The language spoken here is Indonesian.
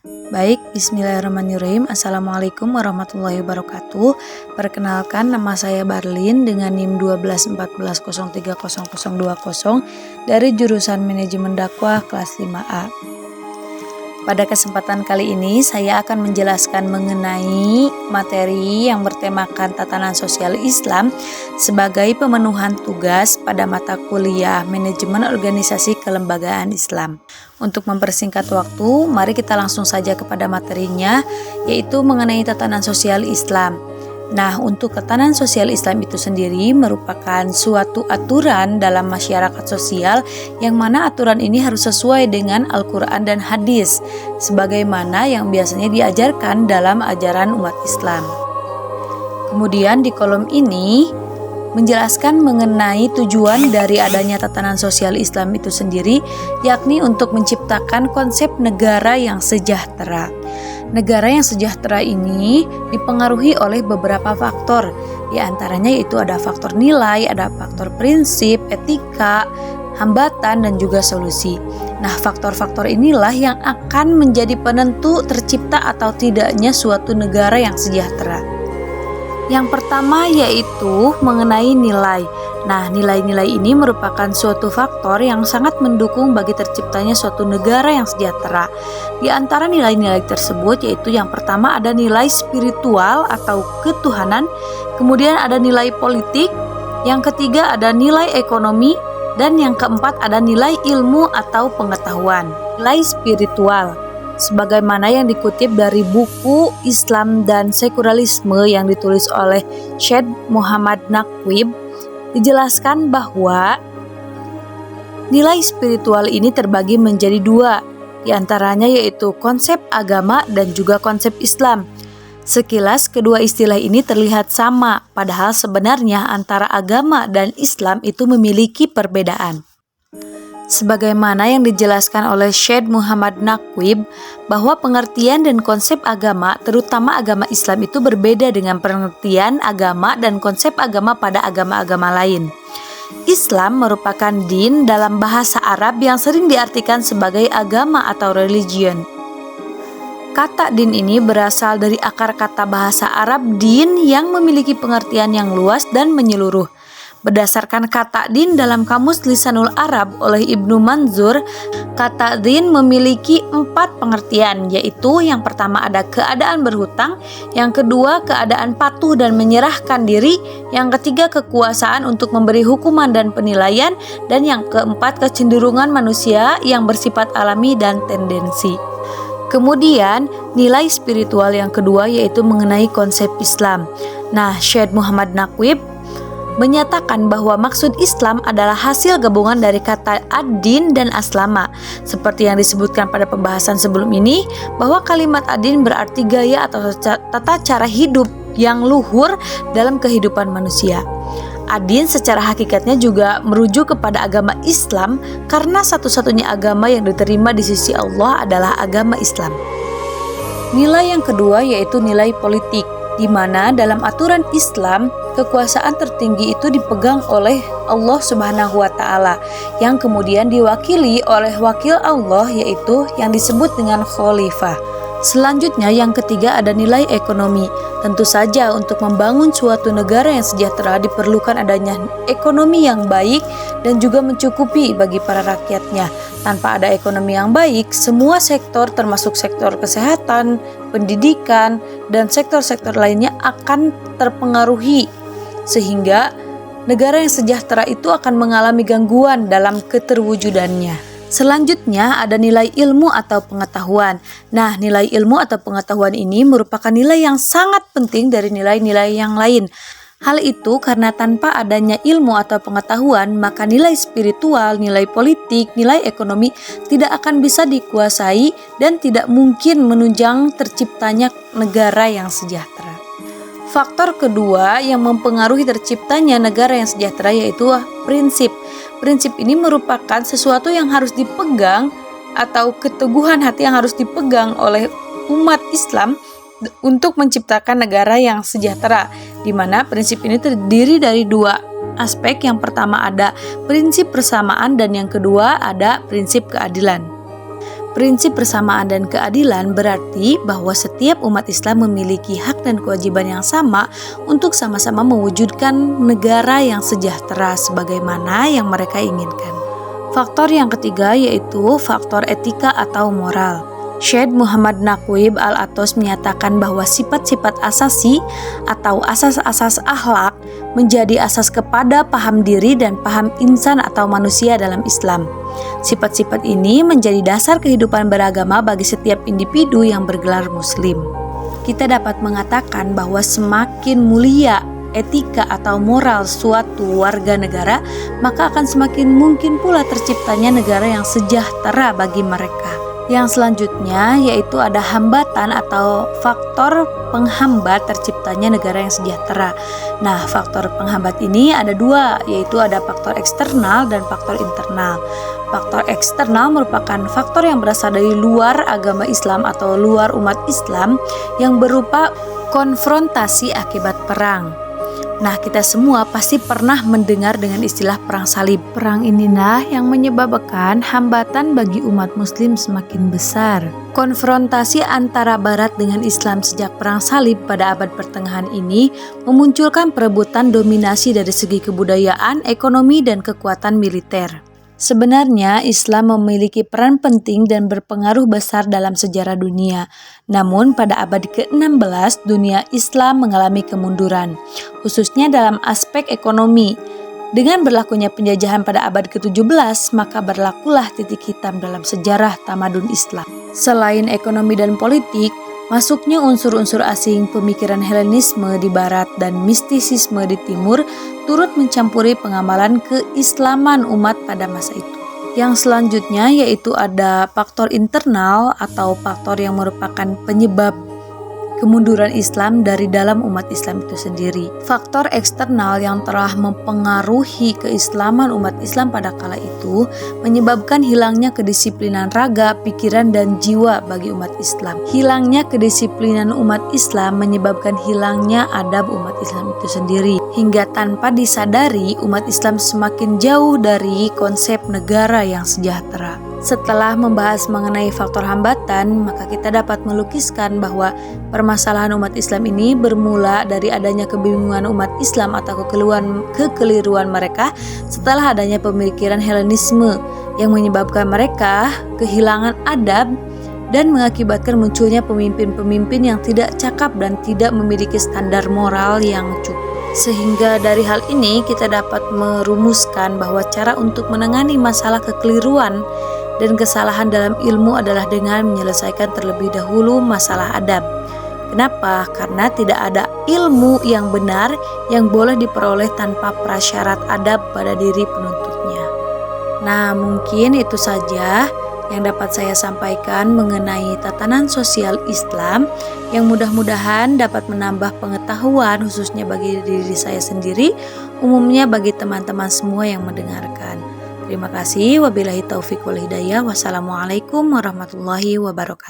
Baik, bismillahirrahmanirrahim. Assalamualaikum warahmatullahi wabarakatuh. Perkenalkan, nama saya Barlin dengan NIM 1214030020 dari jurusan Manajemen Dakwah kelas 5A. Pada kesempatan kali ini saya akan menjelaskan mengenai materi yang bertemakan tatanan sosial Islam sebagai pemenuhan tugas pada mata kuliah Manajemen Organisasi Kelembagaan Islam. Untuk mempersingkat waktu, mari kita langsung saja kepada materinya, yaitu mengenai tatanan sosial Islam. Nah, untuk tatanan sosial Islam itu sendiri merupakan suatu aturan dalam masyarakat sosial yang mana aturan ini harus sesuai dengan Al-Quran dan hadis, sebagaimana yang biasanya diajarkan dalam ajaran umat Islam. Kemudian di kolom ini menjelaskan mengenai tujuan dari adanya tatanan sosial Islam itu sendiri, yakni untuk menciptakan konsep negara yang sejahtera. Negara yang sejahtera ini dipengaruhi oleh beberapa faktor, di antaranya yaitu ada faktor nilai, ada faktor prinsip, etika, hambatan, dan juga solusi. Nah, faktor-faktor inilah yang akan menjadi penentu tercipta atau tidaknya suatu negara yang sejahtera. Yang pertama yaitu mengenai nilai. Nah, nilai-nilai ini merupakan suatu faktor yang sangat mendukung bagi terciptanya suatu negara yang sejahtera. Di antara nilai-nilai tersebut yaitu yang pertama ada nilai spiritual atau ketuhanan, kemudian ada nilai politik, yang ketiga ada nilai ekonomi, dan yang keempat ada nilai ilmu atau pengetahuan. Nilai spiritual sebagaimana yang dikutip dari buku Islam dan Sekularisme yang ditulis oleh Syed Muhammad Naqvib, dijelaskan bahwa nilai spiritual ini terbagi menjadi dua, diantaranya yaitu konsep agama dan juga konsep Islam. Sekilas kedua istilah ini terlihat sama, padahal sebenarnya antara agama dan Islam itu memiliki perbedaan. Sebagaimana yang dijelaskan oleh Syed Muhammad Naqvib, bahwa pengertian dan konsep agama, terutama agama Islam itu berbeda dengan pengertian agama dan konsep agama pada agama-agama lain. Islam merupakan din dalam bahasa Arab yang sering diartikan sebagai agama atau religion. Kata din ini berasal dari akar kata bahasa Arab din yang memiliki pengertian yang luas dan menyeluruh. Berdasarkan kata din dalam Kamus Lisanul Arab oleh Ibnu Manzur, kata din memiliki 4 pengertian, yaitu yang pertama ada keadaan berhutang, yang kedua keadaan patuh dan menyerahkan diri, yang ketiga kekuasaan untuk memberi hukuman dan penilaian, dan yang keempat kecenderungan manusia yang bersifat alami dan tendensi. Kemudian nilai spiritual yang kedua yaitu mengenai konsep Islam. Nah, Syed Muhammad Naqvib menyatakan bahwa maksud Islam adalah hasil gabungan dari kata ad-din dan aslama. Seperti yang disebutkan pada pembahasan sebelum ini, bahwa kalimat ad-din berarti gaya atau tata cara hidup yang luhur dalam kehidupan manusia. Ad-din secara hakikatnya juga merujuk kepada agama Islam karena satu-satunya agama yang diterima di sisi Allah adalah agama Islam. Nilai yang kedua yaitu nilai politik, di mana dalam aturan Islam kekuasaan tertinggi itu dipegang oleh Allah Subhanahu wa Ta'ala, yang kemudian diwakili oleh wakil Allah yaitu yang disebut dengan khalifah. Selanjutnya yang ketiga ada nilai ekonomi. Tentu saja untuk membangun suatu negara yang sejahtera diperlukan adanya ekonomi yang baik dan juga mencukupi bagi para rakyatnya. Tanpa ada ekonomi yang baik, semua sektor termasuk sektor kesehatan, pendidikan, dan sektor-sektor lainnya akan terpengaruhi, sehingga negara yang sejahtera itu akan mengalami gangguan dalam keterwujudannya. Selanjutnya ada nilai ilmu atau pengetahuan. Nah, nilai ilmu atau pengetahuan ini merupakan nilai yang sangat penting dari nilai-nilai yang lain. Hal itu karena tanpa adanya ilmu atau pengetahuan, maka nilai spiritual, nilai politik, nilai ekonomi tidak akan bisa dikuasai dan tidak mungkin menunjang terciptanya negara yang sejahtera. Faktor kedua yang mempengaruhi terciptanya negara yang sejahtera yaitu prinsip. Prinsip ini merupakan sesuatu yang harus dipegang atau keteguhan hati yang harus dipegang oleh umat Islam untuk menciptakan negara yang sejahtera, di mana prinsip ini terdiri dari dua aspek. Yang pertama ada prinsip persamaan dan yang kedua ada prinsip keadilan. Prinsip persamaan dan keadilan berarti bahwa setiap umat Islam memiliki hak dan kewajiban yang sama untuk sama-sama mewujudkan negara yang sejahtera sebagaimana yang mereka inginkan. Faktor yang ketiga yaitu faktor etika atau moral. Syekh Muhammad Naqib Al-Atos menyatakan bahwa sifat-sifat asasi atau asas-asas akhlak menjadi asas kepada paham diri dan paham insan atau manusia dalam Islam. Sifat-sifat ini menjadi dasar kehidupan beragama bagi setiap individu yang bergelar muslim. Kita dapat mengatakan bahwa semakin mulia etika atau moral suatu warga negara, maka akan semakin mungkin pula terciptanya negara yang sejahtera bagi mereka. Yang selanjutnya yaitu ada hambatan atau faktor penghambat terciptanya negara yang sejahtera. Nah, faktor penghambat ini ada dua, yaitu ada faktor eksternal dan faktor internal. Faktor eksternal merupakan faktor yang berasal dari luar agama Islam atau luar umat Islam yang berupa konfrontasi akibat perang. Nah, kita semua pasti pernah mendengar dengan istilah perang salib. Perang inilah yang menyebabkan hambatan bagi umat muslim semakin besar. Konfrontasi antara barat dengan Islam sejak perang salib pada abad pertengahan ini memunculkan perebutan dominasi dari segi kebudayaan, ekonomi, dan kekuatan militer. Sebenarnya Islam memiliki peran penting dan berpengaruh besar dalam sejarah dunia. Namun pada abad ke-16 dunia Islam mengalami kemunduran, khususnya dalam aspek ekonomi. Dengan berlakunya penjajahan pada abad ke-17, maka berlakulah titik hitam dalam sejarah tamadun Islam. Selain ekonomi dan politik, masuknya unsur-unsur asing, pemikiran Helenisme di barat dan mistisisme di timur turut mencampuri pengamalan keislaman umat pada masa itu. Yang selanjutnya yaitu ada faktor internal atau faktor yang merupakan penyebab kemunduran Islam dari dalam umat Islam itu sendiri. Faktor eksternal yang telah mempengaruhi keislaman umat Islam pada kala itu menyebabkan hilangnya kedisiplinan raga, pikiran, dan jiwa bagi umat Islam. Hilangnya kedisiplinan umat Islam menyebabkan hilangnya adab umat Islam itu sendiri. Hingga tanpa disadari umat Islam semakin jauh dari konsep negara yang sejahtera. Setelah membahas mengenai faktor hambatan, maka kita dapat melukiskan bahwa permasalahan umat Islam ini bermula dari adanya kebingungan umat Islam atau kekeliruan mereka setelah adanya pemikiran Helenisme yang menyebabkan mereka kehilangan adab dan mengakibatkan munculnya pemimpin-pemimpin yang tidak cakap dan tidak memiliki standar moral yang cukup. Sehingga dari hal ini kita dapat merumuskan bahwa cara untuk menangani masalah kekeliruan dan kesalahan dalam ilmu adalah dengan menyelesaikan terlebih dahulu masalah adab. Kenapa? Karena tidak ada ilmu yang benar yang boleh diperoleh tanpa prasyarat adab pada diri penuntutnya. Nah, mungkin itu saja yang dapat saya sampaikan mengenai tatanan sosial Islam yang mudah-mudahan dapat menambah pengetahuan khususnya bagi diri saya sendiri, umumnya bagi teman-teman semua yang mendengarkan. Terima kasih. Wabillahi taufiq wal hidayah. Wassalamualaikum warahmatullahi wabarakatuh.